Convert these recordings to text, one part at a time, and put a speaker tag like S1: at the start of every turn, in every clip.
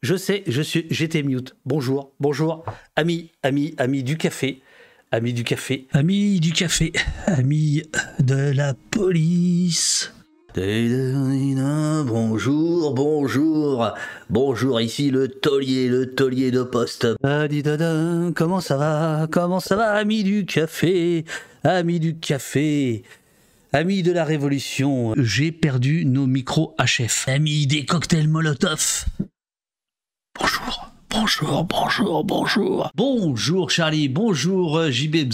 S1: je sais, j'étais mute. Bonjour, amis du café. Amis du café, amis de la police. Bonjour, ici le taulier de poste. Comment ça va, amis du café, amis de la révolution. J'ai perdu nos micros HF, amis des cocktails Molotov. Bonjour Charlie, bonjour JB,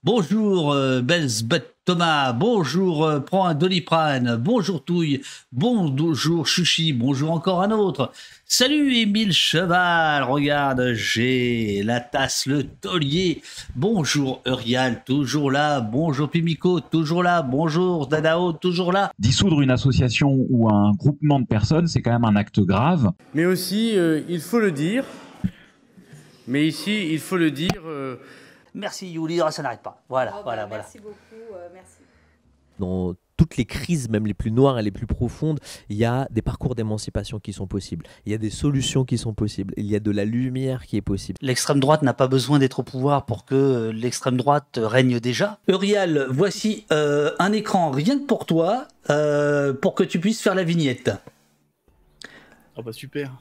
S1: bonjour Belzbut Thomas, bonjour prends un Doliprane, bonjour Touille, bonjour Chuchi, bonjour encore un autre. Salut Émile Cheval, regarde, j'ai la tasse, le taulier. Bonjour Eurial, toujours là. Bonjour Pimico, toujours là. Bonjour Dadao, toujours là.
S2: Dissoudre une association ou un groupement de personnes, c'est quand même un acte grave.
S3: Mais aussi, il faut le dire. Mais ici, il faut le dire.
S1: Merci Yuli, ça n'arrête pas. Voilà.
S4: Merci beaucoup, merci.
S5: Dans toutes les crises, même les plus noires et les plus profondes, il y a des parcours d'émancipation qui sont possibles. Il y a des solutions qui sont possibles. Il y a de la lumière qui est possible.
S1: L'extrême droite n'a pas besoin d'être au pouvoir pour que l'extrême droite règne déjà. Eurial, voici un écran rien que pour toi, pour que tu puisses faire la vignette.
S6: Oh bah super.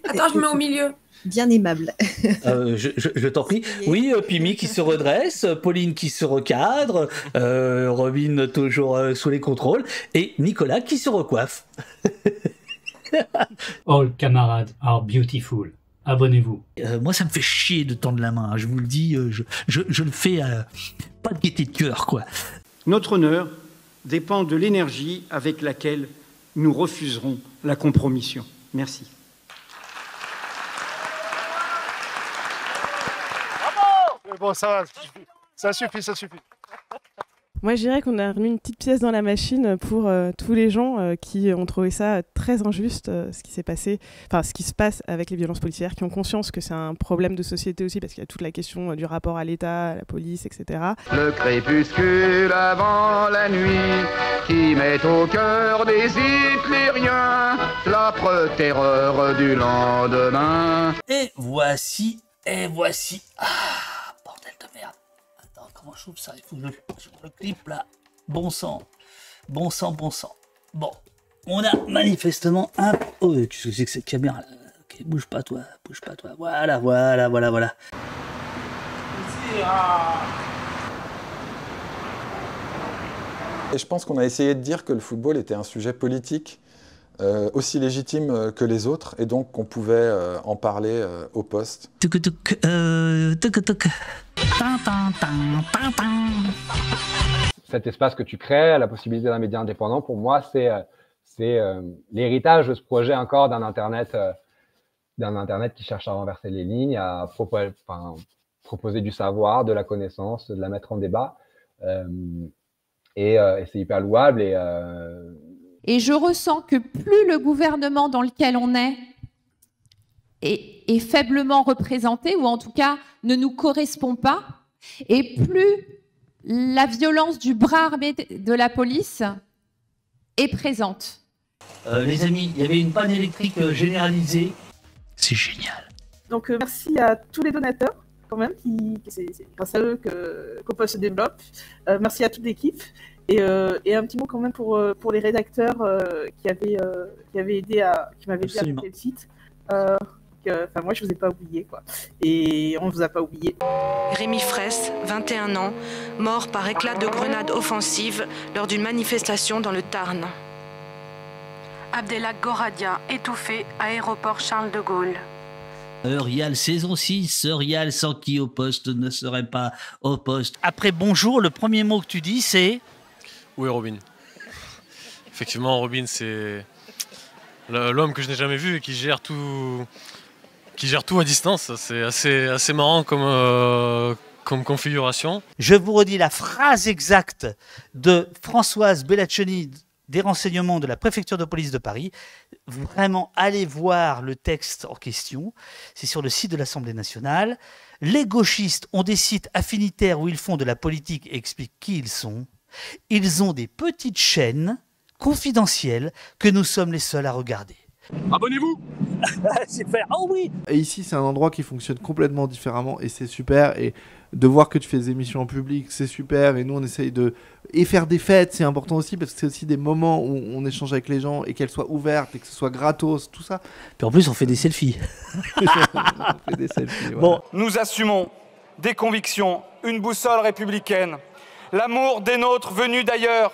S4: Attends, je me mets au milieu.
S7: Bien aimable.
S1: Je t'en prie. Oui, Pimi qui se redresse, Pauline qui se recadre, Robin toujours sous les contrôles, et Nicolas qui se recoiffe.
S8: All camarades are beautiful. Abonnez-vous.
S1: Moi, ça me fait chier de tendre la main. Je vous le dis, je le fais pas de gaieté de cœur, quoi.
S3: Notre honneur dépend de l'énergie avec laquelle nous refuserons la compromission. Merci.
S6: Bon, ça va, ça suffit.
S9: Moi, je dirais qu'on a remis une petite pièce dans la machine pour tous les gens qui ont trouvé ça très injuste, ce qui s'est passé, enfin ce qui se passe avec les violences policières, qui ont conscience que c'est un problème de société aussi, parce qu'il y a toute la question du rapport à l'État, à la police, etc.
S10: Le crépuscule avant la nuit, qui met au cœur des Hitlériens l'âpre terreur du lendemain.
S1: Et voici. Ah, bordel de merde. Attends, comment je trouve ça? Il faut que je le clip là. Bon sang. Bon, on a manifestement un... Oh, qu'est-ce que c'est que cette caméra là? Ok, bouge pas toi. Voilà.
S11: Et je pense qu'on a essayé de dire que le football était un sujet politique, aussi légitime que les autres, et donc qu'on pouvait en parler au poste.
S12: Cet espace que tu crées, la possibilité d'un média indépendant, pour moi, c'est l'héritage de ce projet encore d'un Internet qui cherche à renverser les lignes, à proposer du savoir, de la connaissance, de la mettre en débat. Et c'est hyper louable.
S4: Et je ressens que plus le gouvernement dans lequel on est faiblement représenté, ou en tout cas ne nous correspond pas, et plus la violence du bras armé de la police est présente.
S1: Les amis, il y avait une panne électrique généralisée. C'est génial.
S9: Donc merci à tous les donateurs, quand même, c'est grâce à eux qu'on peut se développe. Merci à toute l'équipe. Et un petit mot quand même pour les rédacteurs qui m'avaient aidé à monter le site. Moi, je vous ai pas oublié, quoi. Et on vous a pas oublié.
S13: Rémi Fraisse, 21 ans, mort par éclat de grenade offensive lors d'une manifestation dans le Tarn. Abdellah Goradia, étouffé, aéroport Charles de Gaulle.
S1: Eurial saison 6, Eurial sans qui au poste ne serait pas au poste. Après bonjour, le premier mot que tu dis c'est...
S6: Où est Robin? Effectivement, Robin, c'est l'homme que je n'ai jamais vu et qui gère tout à distance. C'est assez marrant comme configuration.
S1: Je vous redis la phrase exacte de Françoise Bellaccioni des renseignements de la préfecture de police de Paris. Vraiment, allez voir le texte en question. C'est sur le site de l'Assemblée nationale. Les gauchistes ont des sites affinitaires où ils font de la politique et expliquent qui ils sont. Ils ont des petites chaînes confidentielles que nous sommes les seuls à regarder.
S7: Abonnez-vous.
S14: Super. Oh oui.
S15: Et ici, c'est un endroit qui fonctionne complètement différemment et c'est super. Et de voir que tu fais des émissions en public, c'est super. Et nous, on essaye de... Et faire des fêtes, c'est important aussi parce que c'est aussi des moments où on échange avec les gens et qu'elles soient ouvertes et que ce soit gratos, tout ça.
S14: Puis en plus, on fait des selfies.
S15: On fait des selfies, voilà.
S16: Bon, nous assumons des convictions, une boussole républicaine, l'amour des nôtres venus d'ailleurs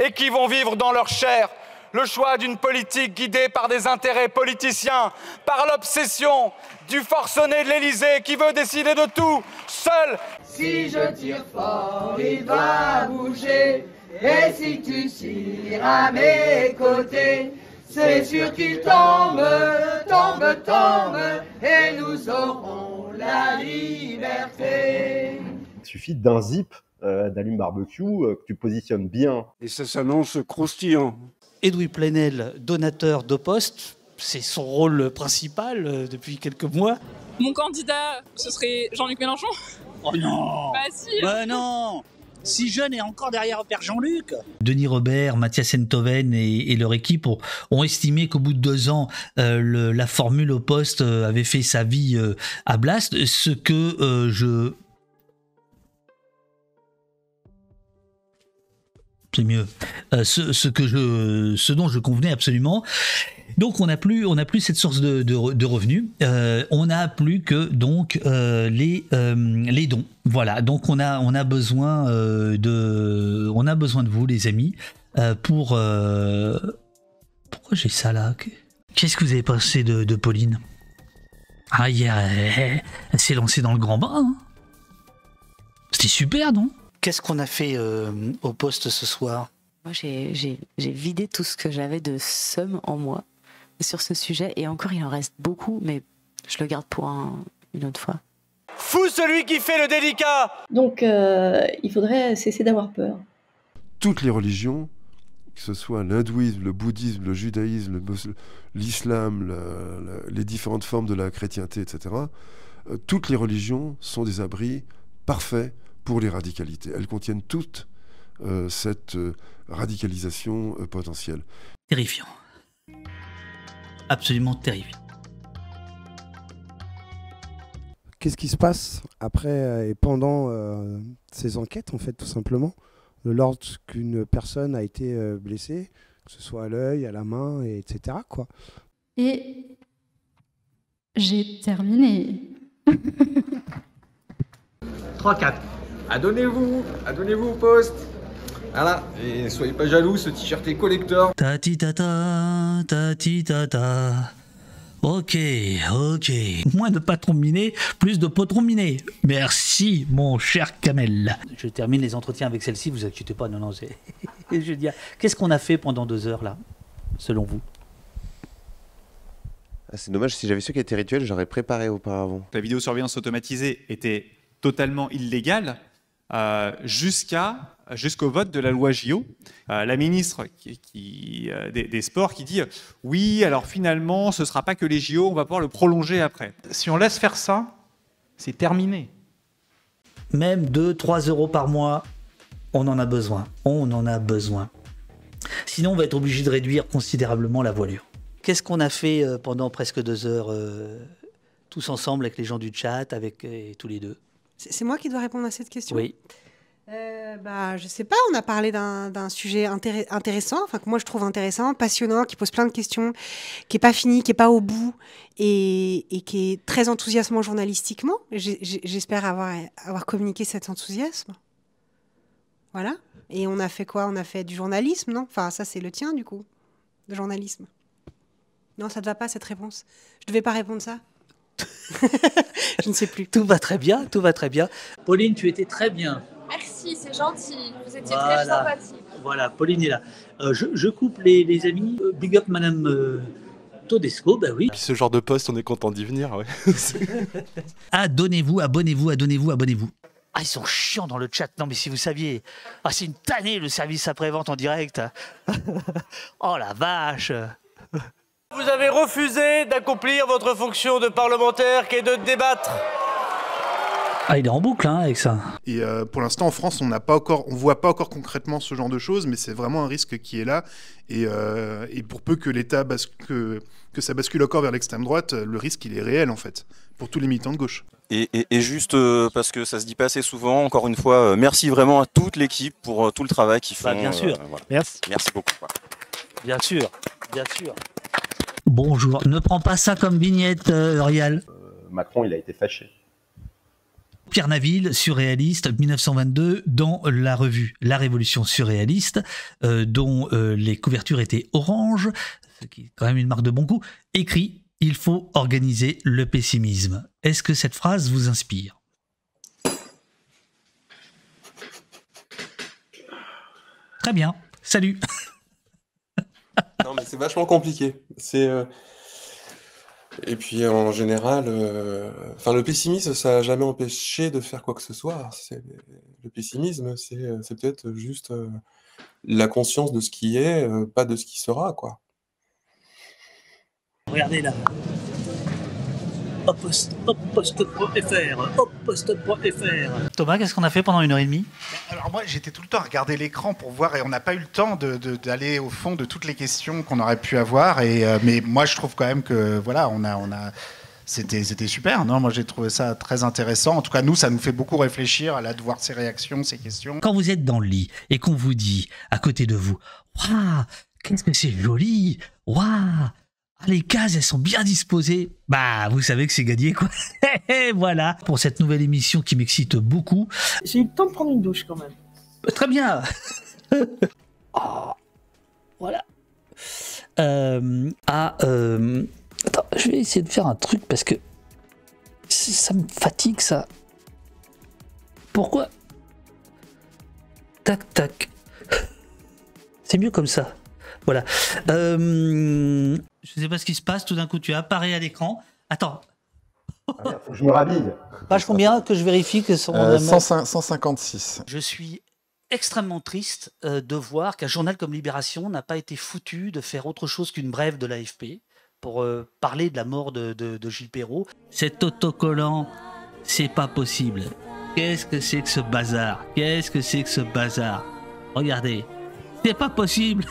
S16: et qui vont vivre dans leur chair le choix d'une politique guidée par des intérêts politiciens, par l'obsession du forcené de l'Élysée qui veut décider de tout, seul.
S17: Si je tire fort, il va bouger, et si tu tires à mes côtés, c'est sûr qu'il tombe, tombe, tombe, et nous aurons la liberté.
S18: Il suffit d'un zip d'allume-barbecue que tu positionnes bien.
S19: Et ça s'annonce croustillant.
S14: Edoui Plenel, donateur de poste, c'est son rôle principal depuis quelques mois.
S20: Mon candidat, ce serait Jean-Luc Mélenchon.
S14: Oh non.
S20: Bah si.
S14: Bah non. Si jeune et encore derrière Père Jean-Luc. Denis Robert, Mathias Enthoven et leur équipe ont estimé qu'au bout de 2 ans, la formule au poste avait fait sa vie à Blast, ce que c'est mieux. Ce dont je convenais absolument. Donc on n'a plus cette source de revenus. On n'a plus que donc les dons. Voilà. Donc on a besoin de vous, les amis, pour. Pourquoi j'ai ça là? Qu'est-ce que vous avez pensé de Pauline? Ah, hier, elle s'est lancée dans le grand bain. Hein. C'était super, non? Qu'est-ce qu'on a fait au poste ce soir?
S21: Moi, j'ai vidé tout ce que j'avais de somme en moi sur ce sujet. Et encore, il en reste beaucoup, mais je le garde pour une autre fois.
S16: Fou celui qui fait le délicat.
S22: Donc, il faudrait cesser d'avoir peur.
S23: Toutes les religions, que ce soit l'hindouisme, le bouddhisme, le judaïsme, l'islam, les différentes formes de la chrétienté, etc., toutes les religions sont des abris parfaits pour les radicalités. Elles contiennent toutes cette radicalisation potentielle.
S14: Terrifiant. Absolument terrifiant.
S24: Qu'est-ce qui se passe après et pendant ces enquêtes, en fait, tout simplement, lorsqu'une personne a été blessée, que ce soit à l'œil, à la main, etc., quoi.
S25: Et j'ai terminé.
S26: 3-4. Adonnez-vous au poste. Voilà, et soyez pas jaloux, ce t-shirt est collector.
S14: Tati tata, tati tata. Ok. Moins de patrons minés, plus de potrons minés. Merci, mon cher Kamel. Je termine les entretiens avec celle-ci, vous inquiétez pas, non, c'est... Je veux dire, qu'est-ce qu'on a fait pendant 2 heures, là, selon vous?
S27: C'est dommage, si j'avais su qu'elle était rituelle, j'aurais préparé auparavant.
S28: La vidéosurveillance automatisée était totalement illégale jusqu'au vote de la loi JO. La ministre des Sports qui dit « Oui, alors finalement, ce ne sera pas que les JO, on va pouvoir le prolonger après. » Si on laisse faire ça, c'est terminé.
S14: Même 2-3 euros par mois, on en a besoin. On en a besoin. Sinon, on va être obligé de réduire considérablement la voilure. Qu'est-ce qu'on a fait pendant presque 2 heures, tous ensemble, avec les gens du chat, avec tous les deux?
S29: C'est moi qui dois répondre à cette question?
S14: Oui.
S29: Je sais pas, on a parlé d'un sujet intéressant, enfin que moi je trouve intéressant, passionnant, qui pose plein de questions, qui est pas fini, qui est pas au bout et qui est très enthousiasmant journalistiquement. J'espère avoir communiqué cet enthousiasme. Voilà. Et on a fait quoi? On a fait du journalisme, non? Enfin, ça c'est le tien du coup, de journalisme. Non, ça te va pas cette réponse? Je devais pas répondre ça? Je ne sais plus.
S14: Tout va très bien, tout va très bien. Pauline, tu étais très bien.
S20: Merci, c'est gentil. Vous étiez
S14: Voilà.
S20: très sympathique.
S14: Voilà, Pauline est là. Je coupe les amis. Big up Madame Todesco, bah oui.
S30: Puis ce genre de poste, on est content d'y venir. Ouais.
S14: Abonnez-vous. Ah, ils sont chiants dans le chat. Non, mais si vous saviez. Ah, c'est une tannée le service après-vente en direct. Oh la vache.
S16: Vous avez refusé d'accomplir votre fonction de parlementaire qui est de débattre.
S14: Ah, il est en boucle hein, avec ça.
S2: Et pour l'instant, en France, on voit pas encore concrètement ce genre de choses, mais c'est vraiment un risque qui est là. Et pour peu que l'État que ça bascule encore vers l'extrême droite, le risque il est réel en fait, pour tous les militants de gauche.
S3: Et juste parce que ça se dit pas assez souvent, encore une fois, merci vraiment à toute l'équipe pour tout le travail qu'ils font.
S14: Bah, bien sûr.
S3: Voilà.
S14: Merci
S3: beaucoup. Voilà.
S14: Bien sûr. Bonjour, ne prends pas ça comme vignette, Rial.
S18: Macron, il a été fâché.
S14: Pierre Naville, surréaliste, 1922, dans la revue La Révolution surréaliste, dont les couvertures étaient orange, ce qui est quand même une marque de bon goût, écrit « Il faut organiser le pessimisme ». Est-ce que cette phrase vous inspire ? Très bien, salut.
S30: Non, mais c'est vachement compliqué. Et puis en général, le pessimisme, ça n'a jamais empêché de faire quoi que ce soit. Le pessimisme, c'est peut-être juste la conscience de ce qui est, pas de ce qui sera, quoi.
S14: Regardez là. Hoppost.fr. Thomas, qu'est-ce qu'on a fait pendant 1h30 ?
S4: Alors moi, j'étais tout le temps à regarder l'écran pour voir, et on n'a pas eu le temps d'aller au fond de toutes les questions qu'on aurait pu avoir. Mais moi, je trouve quand même que voilà, c'était super. Non, moi, j'ai trouvé ça très intéressant. En tout cas, nous, ça nous fait beaucoup réfléchir de voir ces réactions, ces questions.
S14: Quand vous êtes dans le lit et qu'on vous dit à côté de vous, waouh, qu'est-ce que c'est joli, waouh. Les cases, elles sont bien disposées. Bah, vous savez que c'est gagné, quoi. Voilà, pour cette nouvelle émission qui m'excite beaucoup.
S5: J'ai eu le temps de prendre une douche, quand même.
S14: Très bien. Oh, voilà. Attends, je vais essayer de faire un truc parce que ça me fatigue, ça. Pourquoi ? Tac, tac. C'est mieux comme ça. Voilà. Je sais pas ce qui se passe, tout d'un coup tu apparais à l'écran. Attends.
S18: Faut que je me rhabille.
S14: Page combien que je vérifie que son
S30: 156.
S14: Je suis extrêmement triste de voir qu'un journal comme Libération n'a pas été foutu de faire autre chose qu'une brève de l'AFP pour parler de la mort de Gilles Perrault. Cet autocollant, c'est pas possible. Qu'est-ce que c'est que ce bazar ? Regardez, c'est pas possible.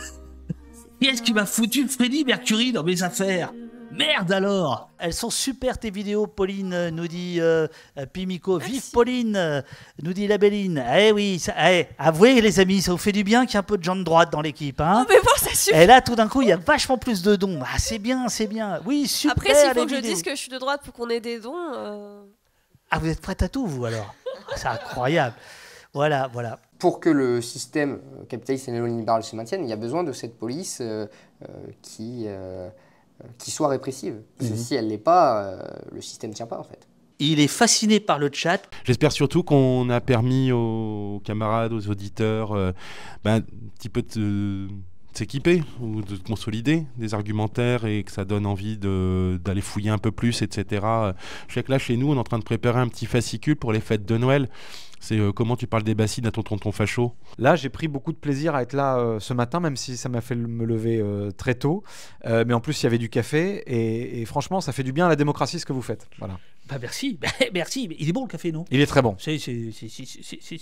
S14: Qu'est-ce qui m'a foutu Freddie Mercury dans mes affaires ? Merde alors. Elles sont super tes vidéos, Pauline, nous dit Pimico. Vive Pauline, nous dit la Belline. Eh oui, avouez les amis, ça vous fait du bien qu'il y ait un peu de gens de droite dans l'équipe. Hein.
S7: Oh mais bon, ça suffit.
S14: Et là, tout d'un coup, il y a vachement plus de dons. Ah, c'est bien. Oui, super.
S7: Après, s'il faut que je dise que je suis de droite pour qu'on ait des dons...
S14: Ah, vous êtes prête à tout, vous, alors ? C'est incroyable. Voilà.
S8: Pour que le système capitaliste et néolibéral se maintienne, il y a besoin de cette police qui soit répressive. Parce que si elle ne l'est pas, le système ne tient pas, en fait.
S14: Il est fasciné par le chat.
S30: J'espère surtout qu'on a permis aux camarades, aux auditeurs, un petit peu de s'équiper ou de consolider des argumentaires et que ça donne envie d'aller fouiller un peu plus, etc. Je sais que là, chez nous, on est en train de préparer un petit fascicule pour les fêtes de Noël. C'est comment tu parles des bassines à ton tonton facho.
S28: Là, j'ai pris beaucoup de plaisir à être là ce matin, même si ça m'a fait me lever très tôt. Mais en plus, il y avait du café et franchement, ça fait du bien à la démocratie ce que vous faites. Voilà.
S14: Bah merci. Il est bon le café, non ?
S28: Il est très bon.
S14: C'est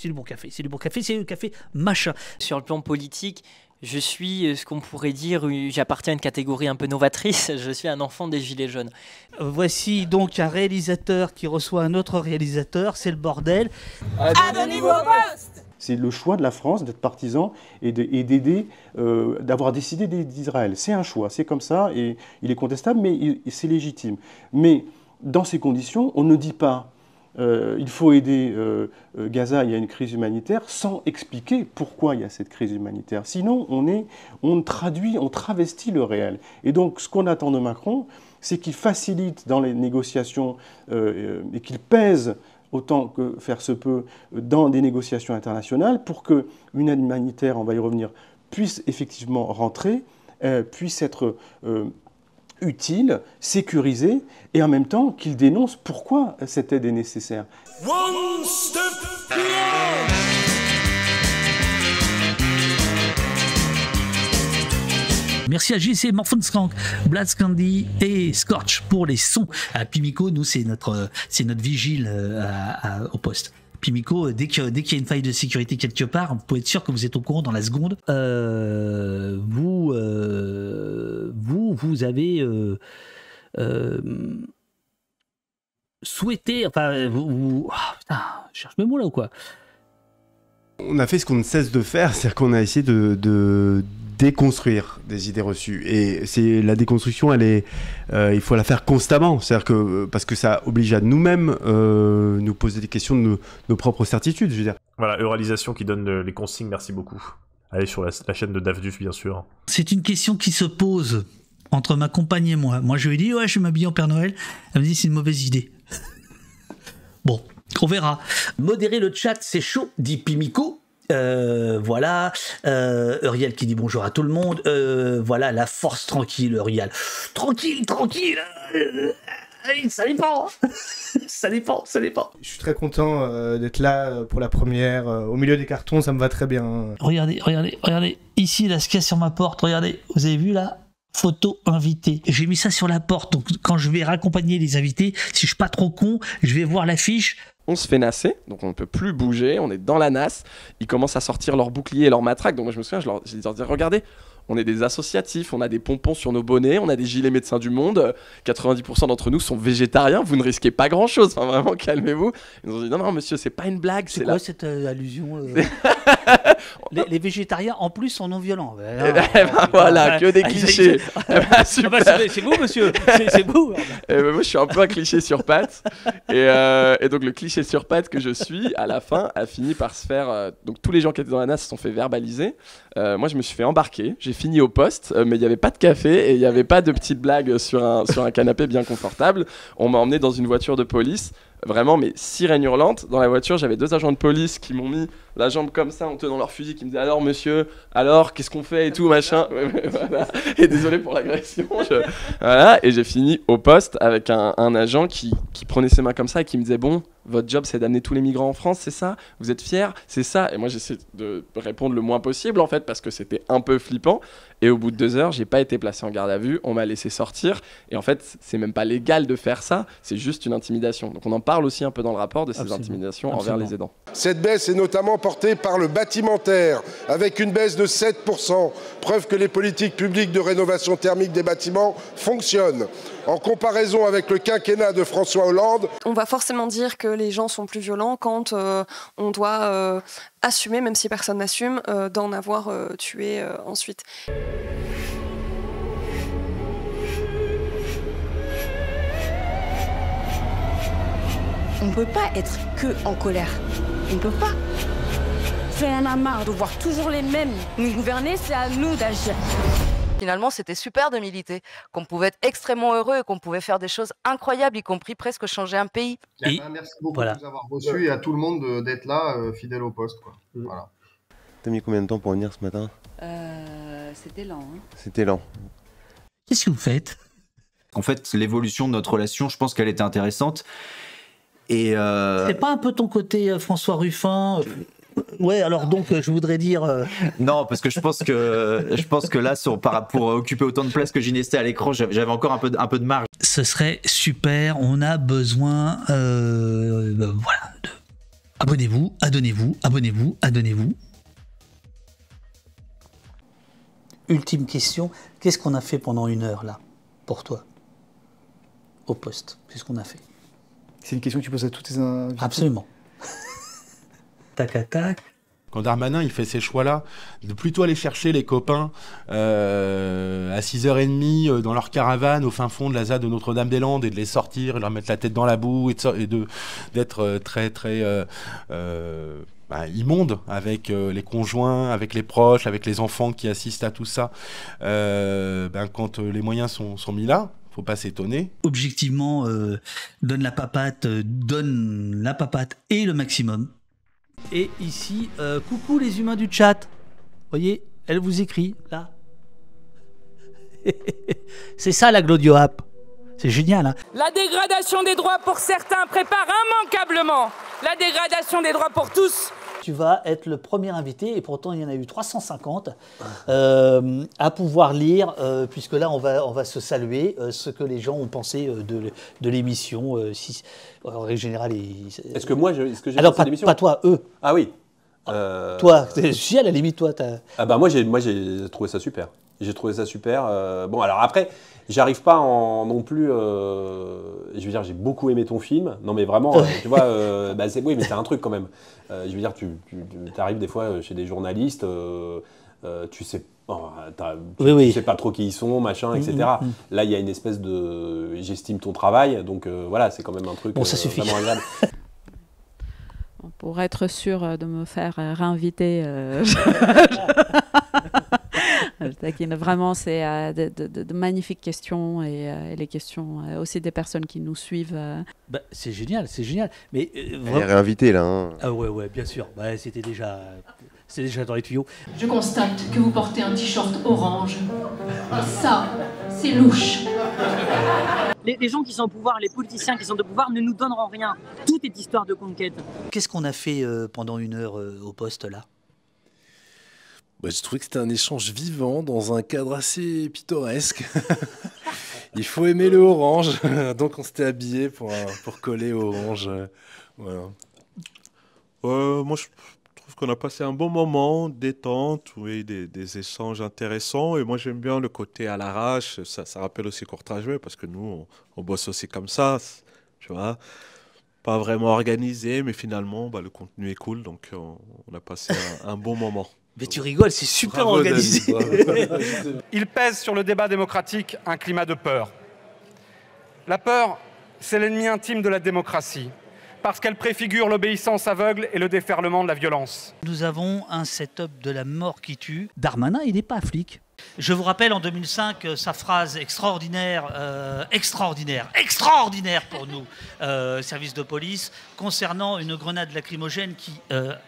S14: du bon café. C'est du café machin.
S7: Sur le plan politique, je suis ce qu'on pourrait dire, j'appartiens à une catégorie un peu novatrice, je suis un enfant des Gilets jaunes.
S14: Voici donc un réalisateur qui reçoit un autre réalisateur, c'est le bordel.
S7: Abonnez-vous au poste.
S9: C'est le choix de la France d'être partisan et d'aider, d'avoir décidé d'Israël. C'est un choix, c'est comme ça, et il est contestable, mais c'est légitime. Mais dans ces conditions, on ne dit pas il faut aider Gaza, il y a une crise humanitaire, sans expliquer pourquoi il y a cette crise humanitaire. Sinon, on travestit le réel. Et donc, ce qu'on attend de Macron, c'est qu'il facilite dans les négociations et qu'il pèse autant que faire se peut dans des négociations internationales pour qu'une aide humanitaire, on va y revenir, puisse effectivement rentrer, puisse être utile, sécurisé, et en même temps qu'il dénonce pourquoi cette aide est nécessaire. One step
S14: Merci à JC, Morphonskank, Bladscandy et Scorch pour les sons. Pimiko, nous, c'est notre vigile au poste. Pimiko, dès qu'il y a une faille de sécurité quelque part, vous pouvez être sûr que vous êtes au courant dans la seconde. Vous avez souhaité, enfin, putain, je cherche mes mots là ou quoi?
S1: On a fait ce qu'on ne cesse de faire, c'est-à-dire qu'on a essayé de déconstruire des idées reçues. Et la déconstruction, il faut la faire constamment. C'est-à-dire que, parce que ça oblige à nous-mêmes nous poser des questions de nos propres certitudes, je veux dire.
S6: Voilà, Euralisation qui donne les consignes, merci beaucoup. Allez sur la chaîne de Davdus, bien sûr.
S14: C'est une question qui se pose entre ma compagne et moi. Moi, je lui dis, ouais, je vais m'habiller en Père Noël. Elle me dit, c'est une mauvaise idée. Bon, on verra. Modérer le chat, c'est chaud, dit Pimiko. Voilà. Uriel qui dit bonjour à tout le monde. Voilà, la force tranquille, Uriel. Tranquille. Ça dépend. Ça dépend.
S10: Je suis très content d'être là pour la première. Au milieu des cartons, ça me va très bien.
S14: Regardez. Ici, là, ce qu'il y a sur ma porte, regardez. Vous avez vu là? Photo invité. J'ai mis ça sur la porte, donc quand je vais raccompagner les invités, si je suis pas trop con, je vais voir l'affiche.
S11: On se fait nasser, donc on ne peut plus bouger, on est dans la nasse. Ils commencent à sortir leurs boucliers et leurs matraques. Donc moi je me souviens, je leur dis regardez, on est des associatifs, on a des pompons sur nos bonnets, on a des gilets médecins du monde. 90% d'entre nous sont végétariens, vous ne risquez pas grand chose. Enfin vraiment, calmez-vous. Ils nous ont dit non monsieur, c'est pas une blague.
S14: C'est quoi cette allusion les végétariens en plus sont non violents.
S11: Voilà, que des clichés.
S14: C'est vous monsieur, c'est vous.
S11: Moi je suis un peu un cliché sur pattes. Et donc le cliché sur pattes que je suis, à la fin, a fini par se faire... donc tous les gens qui étaient dans la nasse se sont fait verbaliser. Moi je me suis fait embarquer, j'ai fini au poste, mais il n'y avait pas de café et il n'y avait pas de petites blagues sur un canapé bien confortable. On m'a emmené dans une voiture de police. Vraiment, mais sirène hurlante. Dans la voiture, j'avais 2 agents de police qui m'ont mis la jambe comme ça en tenant leur fusil, qui me disaient alors monsieur, alors qu'est-ce qu'on fait et tout machin. Voilà. Et désolé pour l'agression. Voilà. Et j'ai fini au poste avec un agent qui prenait ses mains comme ça et qui me disait bon, votre job c'est d'amener tous les migrants en France, c'est ça? Vous êtes fiers? C'est ça? Et moi j'essaie de répondre le moins possible en fait parce que c'était un peu flippant. Et au bout de 2 heures, j'ai pas été placé en garde à vue, on m'a laissé sortir. Et en fait, c'est même pas légal de faire ça, c'est juste une intimidation. Donc on en parle aussi un peu dans le rapport de ces intimidations envers les aidants.
S12: Cette baisse est notamment portée par le bâtimentaire, avec une baisse de 7%, preuve que les politiques publiques de rénovation thermique des bâtiments fonctionnent. En comparaison avec le quinquennat de François Hollande...
S13: On va forcément dire que les gens sont plus violents quand on doit assumer, même si personne n'assume, d'en avoir tué ensuite.
S15: On ne peut pas être que en colère. On ne peut pas. Ça en a marre de voir toujours les mêmes nous gouverner, c'est à nous d'agir.
S17: Finalement, c'était super de militer, qu'on pouvait être extrêmement heureux et qu'on pouvait faire des choses incroyables, y compris presque changer un pays.
S19: Et merci beaucoup de nous avoir reçus et à tout le monde d'être là, fidèle au poste. Quoi. Voilà.
S27: T'as mis combien de temps pour venir ce matin?
S15: C'était lent. Hein.
S27: C'était lent.
S14: Qu'est-ce que vous faites?
S21: En fait, l'évolution de notre relation, je pense qu'elle était intéressante. Et
S14: c'est pas un peu ton côté François Ruffin? Ouais, alors donc je voudrais dire.
S21: Non, parce que je pense que là, pour occuper autant de place que Ginesté à l'écran, j'avais encore un peu de marge.
S14: Ce serait super. On a besoin, voilà. Abonnez-vous. Ultime question. Qu'est-ce qu'on a fait pendant 1 heure là, pour toi, au poste? Qu'est-ce qu'on a fait?
S10: C'est une question que tu poses à tous tes invités.
S14: Absolument. Tac.
S30: Quand Darmanin il fait ces choix-là, de plutôt aller chercher les copains à 6h30 dans leur caravane au fin fond de la ZAD de Notre-Dame-des-Landes et de les sortir, et leur mettre la tête dans la boue et d'être très immonde avec les conjoints, avec les proches, avec les enfants qui assistent à tout ça. Quand les moyens sont mis là, faut pas s'étonner.
S14: Objectivement, donne la papate et le maximum. Et ici, coucou les humains du chat. Voyez, elle vous écrit, là. C'est ça la Glodio App. C'est génial, hein.
S31: La dégradation des droits pour certains prépare immanquablement la dégradation des droits pour tous.
S14: tu vas être le premier invité, et pourtant il y en a eu 350, à pouvoir lire, puisque là on va se saluer, ce que les gens ont pensé de l'émission. En règle générale,
S2: est-ce que moi, est-ce que j'ai
S14: alors
S2: pensé à l'émission ?
S14: pas toi, eux.
S2: Ah oui.
S14: Toi, si à la limite, toi,
S2: Ah bah moi j'ai trouvé ça super. J'ai trouvé ça super. Bon alors après, j'arrive pas non plus. Je veux dire, j'ai beaucoup aimé ton film. Non mais vraiment, tu vois, oui, mais c'est un truc quand même. Je veux dire, tu arrives des fois chez des journalistes, tu sais. Tu sais pas trop qui ils sont, machin, etc. Là, il y a une espèce de... J'estime ton travail, donc voilà, c'est quand même un truc
S14: bon, ça suffit.
S2: vraiment agréable.
S3: Pour être sûr de me faire réinviter, je taquine. Vraiment, c'est de magnifiques questions et les questions aussi des personnes qui nous suivent.
S14: Bah, c'est génial, c'est génial. Mais
S27: Elle est réinvitée là. Hein.
S14: Ah ouais, bien sûr. Bah, c'était déjà dans les tuyaux.
S16: Je constate que vous portez un t-shirt orange. Et ça, c'est louche.
S20: Les gens qui sont au pouvoir, les politiciens qui sont au pouvoir ne nous donneront rien. Tout est histoire de conquête.
S14: Qu'est-ce qu'on a fait pendant 1 heure au poste là ?
S22: Bah, j'ai trouvé que c'était un échange vivant dans un cadre assez pittoresque. Il faut aimer le orange, donc on s'était habillé pour coller orange. Voilà.
S30: Moi, je trouve qu'on a passé un bon moment, détente, oui, des échanges intéressants. Et moi, j'aime bien le côté à l'arrache. Ça rappelle aussi Courtrajouet, parce que nous, on bosse aussi comme ça, tu vois. Pas vraiment organisé, mais finalement, le contenu est cool, donc on a passé un bon moment.
S14: Mais tu rigoles, c'est super organisé.
S23: Il pèse sur le débat démocratique un climat de peur. La peur, c'est l'ennemi intime de la démocratie, parce qu'elle préfigure l'obéissance aveugle et le déferlement de la violence.
S14: Nous avons un setup de la mort qui tue. Darmanin, il n'est pas flic. Je vous rappelle en 2005 sa phrase extraordinaire pour nous, service de police, concernant une grenade lacrymogène qui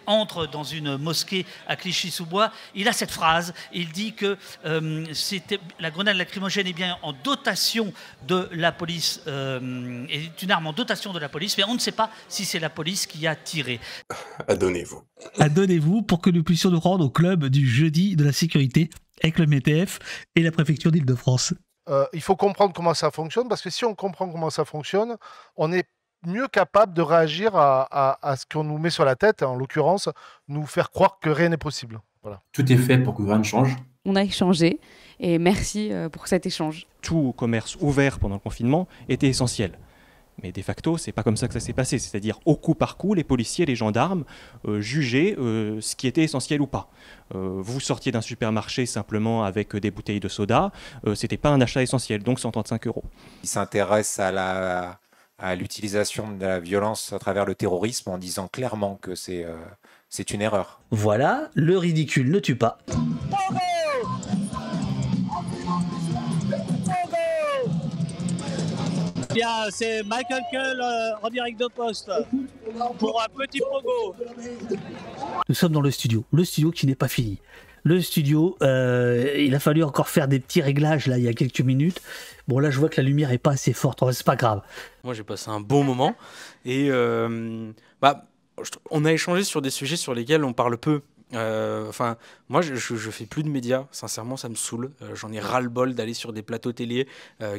S14: entre dans une mosquée à Clichy-sous-Bois. Il a cette phrase, il dit que la grenade lacrymogène est bien en dotation de la police, est une arme en dotation de la police, mais on ne sait pas si c'est la police qui a tiré.
S22: Adonnez-vous.
S14: Adonnez-vous pour que nous puissions nous rendre au club du jeudi de la sécurité avec le METF et la préfecture d'Île-de-France.
S24: Il faut comprendre comment ça fonctionne, parce que si on comprend comment ça fonctionne, on est mieux capable de réagir à ce qu'on nous met sur la tête, en l'occurrence, nous faire croire que rien n'est possible. Voilà.
S25: Tout est fait pour que rien ne change.
S3: On a échangé et merci pour cet échange.
S26: Tout commerce ouvert pendant le confinement était essentiel. Mais de facto, c'est pas comme ça que ça s'est passé. C'est-à-dire, au coup par coup, les policiers, les gendarmes jugeaient ce qui était essentiel ou pas. Vous sortiez d'un supermarché simplement avec des bouteilles de soda, c'était pas un achat essentiel, donc 135 €.
S29: Ils s'intéressent à l'utilisation de la violence à travers le terrorisme en disant clairement que c'est une erreur.
S14: Voilà, le ridicule ne tue pas.
S31: Bien, c'est Michael Cull en direct de poste pour un petit pogo.
S14: Nous sommes dans le studio qui n'est pas fini. Le studio, il a fallu encore faire des petits réglages là il y a quelques minutes. Bon là je vois que la lumière est pas assez forte, c'est pas grave.
S32: Moi j'ai passé un bon moment et on a échangé sur des sujets sur lesquels on parle peu. Moi je fais plus de médias, sincèrement ça me saoule, j'en ai ras-le-bol d'aller sur des plateaux télé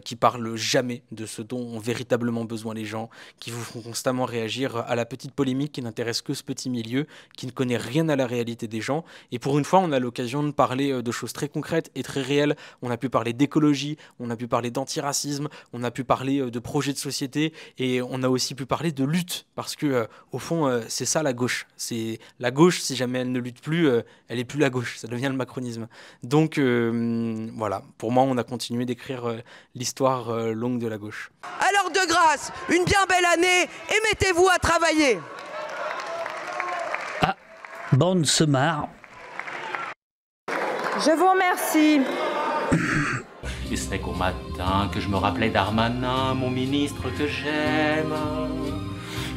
S32: qui parlent jamais de ce dont ont véritablement besoin les gens, qui vous font constamment réagir à la petite polémique qui n'intéresse que ce petit milieu, qui ne connaît rien à la réalité des gens, et pour une fois on a l'occasion de parler de choses très concrètes et très réelles. On a pu parler d'écologie, on a pu parler d'antiracisme, on a pu parler de projets de société, et on a aussi pu parler de lutte, parce que au fond c'est ça la gauche, c'est la gauche, si jamais elle ne lutte plus, elle est plus la gauche, ça devient le macronisme. Donc voilà, pour moi on a continué d'écrire l'histoire longue de la gauche.
S33: Alors de grâce, une bien belle année et mettez-vous à travailler.
S14: Ah, Borne se marre.
S15: Je vous remercie.
S34: Et c'est qu'au matin que je me rappelais Darmanin, mon ministre que j'aime.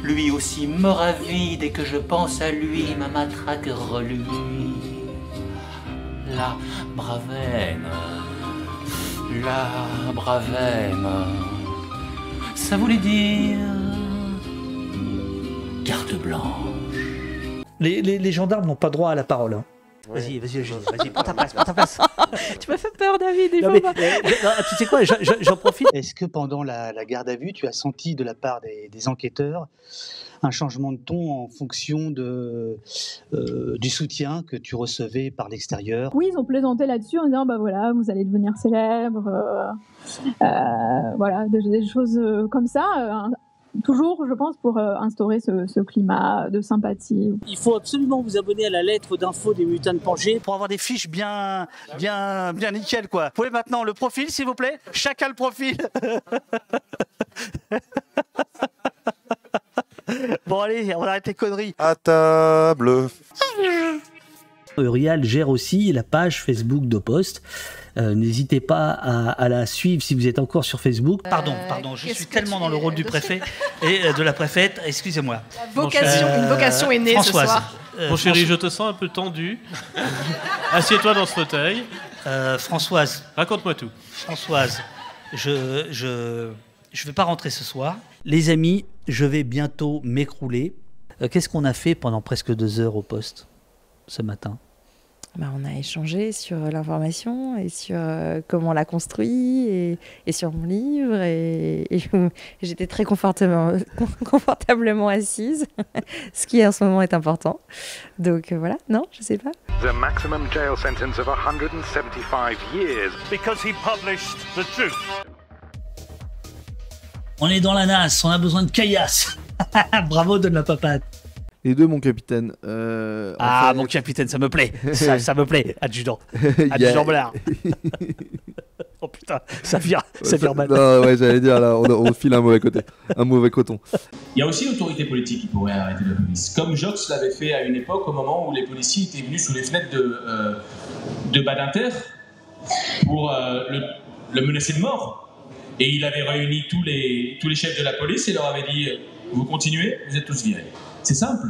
S34: Lui aussi me ravit dès que je pense à lui, ma matraque relue. La Bravenne, ça voulait dire carte blanche.
S14: Les gendarmes n'ont pas droit à la parole. Hein.
S27: Ouais.
S14: Vas-y, Eugénie, vas-y, prends ta place.
S3: Tu m'as fait peur, David.
S14: Non, mais, tu sais quoi, j'en profite. Est-ce que pendant la garde à vue, tu as senti de la part des enquêteurs un changement de ton en fonction du soutien que tu recevais par l'extérieur?
S1: Oui, ils ont plaisanté là-dessus en disant bah voilà, vous allez devenir célèbre, voilà, des choses comme ça. Toujours, je pense, pour instaurer ce climat de sympathie.
S31: Il faut absolument vous abonner à la lettre d'info des Mutants de Pangée
S14: pour avoir des fiches bien nickel, quoi. Vous pouvez maintenant le profil, s'il vous plaît? Chacun le profil. Bon, allez, on arrête les conneries.
S27: À table.
S14: Eurial gère aussi la page Facebook d'Opost. N'hésitez pas à la suivre si vous êtes encore sur Facebook. Pardon, je suis tellement dans le rôle du préfet et de la préfète, excusez-moi.
S4: Une vocation est née
S14: Françoise,
S4: ce soir.
S5: Mon chéri, je te sens un peu tendu. Assieds-toi dans ce fauteuil.
S14: Françoise.
S5: Raconte-moi tout.
S14: Françoise, je vais pas rentrer ce soir. Les amis, je vais bientôt m'écrouler. Qu'est-ce qu'on a fait pendant presque 2 heures au poste ce matin?
S6: On a échangé sur l'information et sur comment on l'a construit et sur mon livre et j'étais très confortablement assise, ce qui en ce moment est important. Donc voilà, non, je sais pas.
S7: The maximum jail sentence of 175 years because he published the truth.
S14: On est dans la nasse, on a besoin de caillasse. Bravo, donne la papate.
S8: Les deux, mon capitaine.
S14: Mon capitaine, ça me plaît. ça me plaît, adjudant. Adjudant Blard. Oh putain, ça vire mal.
S8: Non, ouais, j'allais dire, là, on file un mauvais coton.
S9: Il y a aussi l'autorité politique qui pourrait arrêter la police. Comme Jox l'avait fait à une époque, au moment où les policiers étaient venus sous les fenêtres de Badinter pour le menacer de mort. Et il avait réuni tous les chefs de la police et leur avait dit « Vous continuez, vous êtes tous virés ». C'est simple.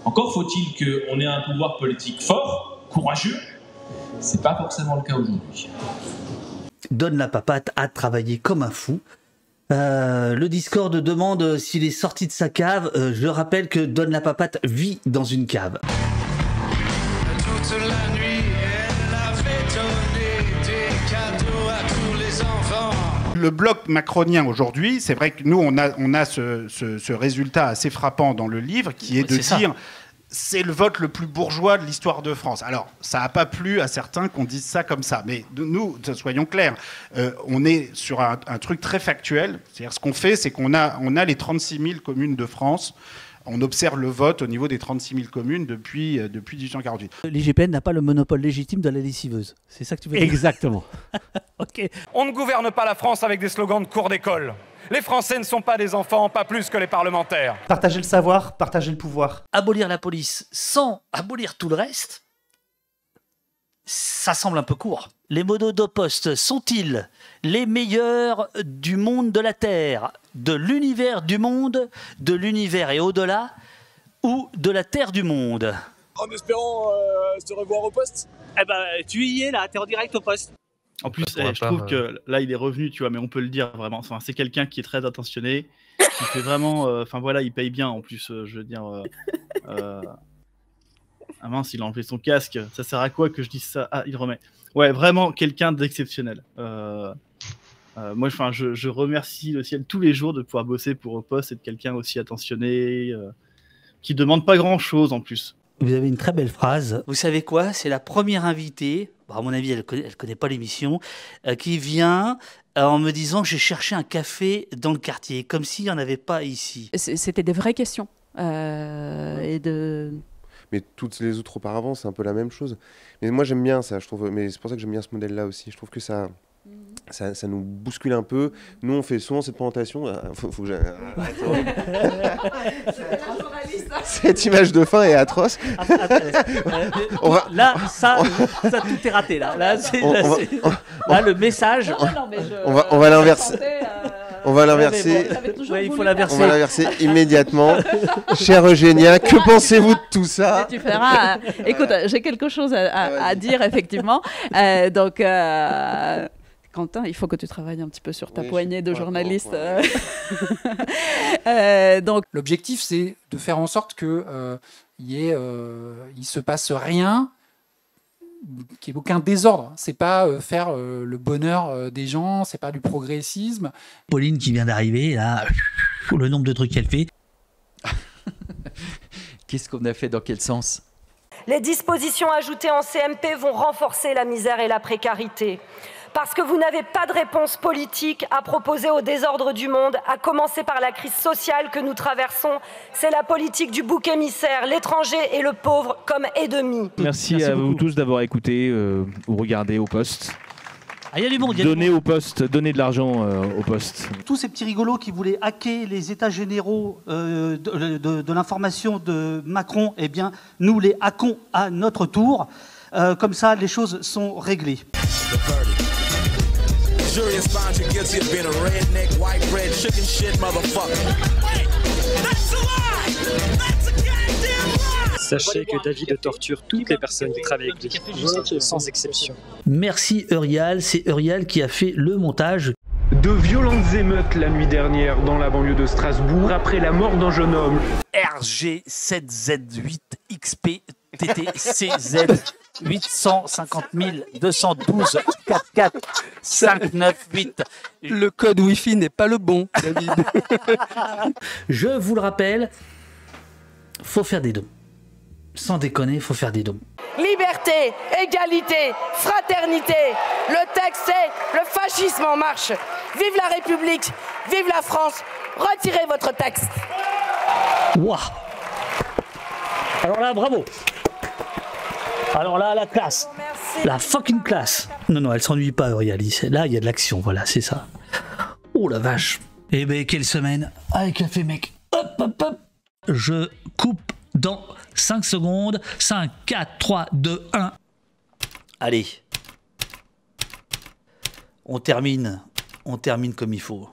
S9: Encore faut-il qu'on ait un pouvoir politique fort, courageux. C'est pas forcément le cas aujourd'hui.
S14: Donne la papate a travaillé comme un fou. Le Discord demande s'il est sorti de sa cave. Je rappelle que Donne la papate vit dans une cave.
S7: Toute la nuit, elle avait donné des cadeaux à tous les enfants.
S11: Le bloc macronien aujourd'hui, c'est vrai que nous, on a ce résultat assez frappant dans le livre qui est de dire c'est le vote le plus bourgeois de l'histoire de France. Alors, ça n'a pas plu à certains qu'on dise ça comme ça, mais nous, soyons clairs, on est sur un truc très factuel. C'est-à-dire, ce qu'on fait, c'est qu'on a les 36 000 communes de France. On observe le vote au niveau des 36 000 communes depuis 1848.
S14: L'IGPN n'a pas le monopole légitime de la lessiveuse. C'est ça que tu veux dire?
S12: Exactement.
S14: Ok.
S23: On ne gouverne pas la France avec des slogans de cours d'école. Les Français ne sont pas des enfants, pas plus que les parlementaires.
S10: Partager le savoir, partager le pouvoir.
S14: Abolir la police sans abolir tout le reste, ça semble un peu court. Les modos d'Opost sont-ils les meilleurs du monde de la Terre, de l'univers du monde, de l'univers et au-delà, ou de la Terre du monde?
S31: En espérant se revoir au poste. Eh ben, tu y es là, t'es en direct au poste.
S13: En plus, je trouve que là, il est revenu, tu vois, mais on peut le dire vraiment. Enfin, c'est quelqu'un qui est très attentionné, qui fait vraiment. Enfin voilà, il paye bien en plus, je veux dire. Ah mince, il a enlevé son casque. Ça sert à quoi que je dise ça? Ah, il remet. Ouais, vraiment quelqu'un d'exceptionnel. Moi, je remercie le ciel tous les jours de pouvoir bosser pour Opost et de quelqu'un aussi attentionné, qui demande pas grand-chose en plus.
S14: Vous avez une très belle phrase. Vous savez quoi? C'est la première invitée, à mon avis, elle connaît pas l'émission, qui vient en me disant que j'ai cherché un café dans le quartier, comme s'il n'y en avait pas ici.
S3: C'était des vraies questions.
S27: Mais toutes les autres auparavant, c'est un peu la même chose. Mais moi, j'aime bien ça, je trouve. Mais c'est pour ça que j'aime bien ce modèle-là aussi. Je trouve que ça nous bouscule un peu. Nous, on fait souvent cette présentation. Faut que cette image de fin est atroce.
S14: Là, tout est raté. Là, le message.
S27: On va l'inverser. On va l'inverser.
S14: Il faut l'inverser.
S27: On va l'inverser immédiatement. Chère Eugénia, que pensez-vous de tout ça?
S3: Tu feras. Écoute, j'ai quelque chose à dire, effectivement. Donc, Quentin, il faut que tu travailles un petit peu sur ta poignée de journaliste. Donc,
S17: l'objectif, c'est de faire en sorte que
S2: il se passe rien, qu'il n'y ait aucun désordre. C'est pas faire le bonheur des gens, c'est pas du progressisme.
S14: Pauline qui vient d'arriver, là, le nombre de trucs qu'elle fait.
S12: Qu'est-ce qu'on a fait, dans quel sens?
S16: Les dispositions ajoutées en CMP vont renforcer la misère et la précarité. Parce que vous n'avez pas de réponse politique à proposer au désordre du monde, à commencer par la crise sociale que nous traversons. C'est la politique du bouc émissaire, l'étranger et le pauvre comme ennemis.
S17: Merci à vous tous d'avoir écouté ou regardé au poste.
S14: Ah, il y a du monde,
S17: Donnez au poste, donnez de l'argent au poste.
S31: Tous ces petits rigolos qui voulaient hacker les états généraux de l'information de Macron, eh bien, nous les hackons à notre tour. Comme ça, les choses sont réglées.
S18: Sachez que David torture toutes les personnes qui travaillent avec lui, sans exception.
S14: Merci Eurial, c'est Eurial qui a fait le montage.
S19: De violentes émeutes la nuit dernière dans la banlieue de Strasbourg après la mort d'un jeune homme.
S20: RG7Z8XP TTCZ 850 212 44 598.
S21: Le code Wi-Fi n'est pas le bon, David.
S14: Je vous le rappelle, faut faire des dons. Sans déconner, faut faire des dons.
S16: Liberté, égalité, fraternité. Le texte c'est le fascisme en marche. Vive la République, vive la France. Retirez votre texte.
S14: Waouh. Alors là, bravo. Alors là, la classe. La fucking classe. Non, elle s'ennuie pas, Eurial. Là, il y a de l'action, voilà, c'est ça. Oh la vache. Eh ben, quelle semaine. Allez, café, mec. Hop, hop, hop. Je coupe dans 5 secondes. 5, 4, 3, 2, 1. Allez. On termine comme il faut.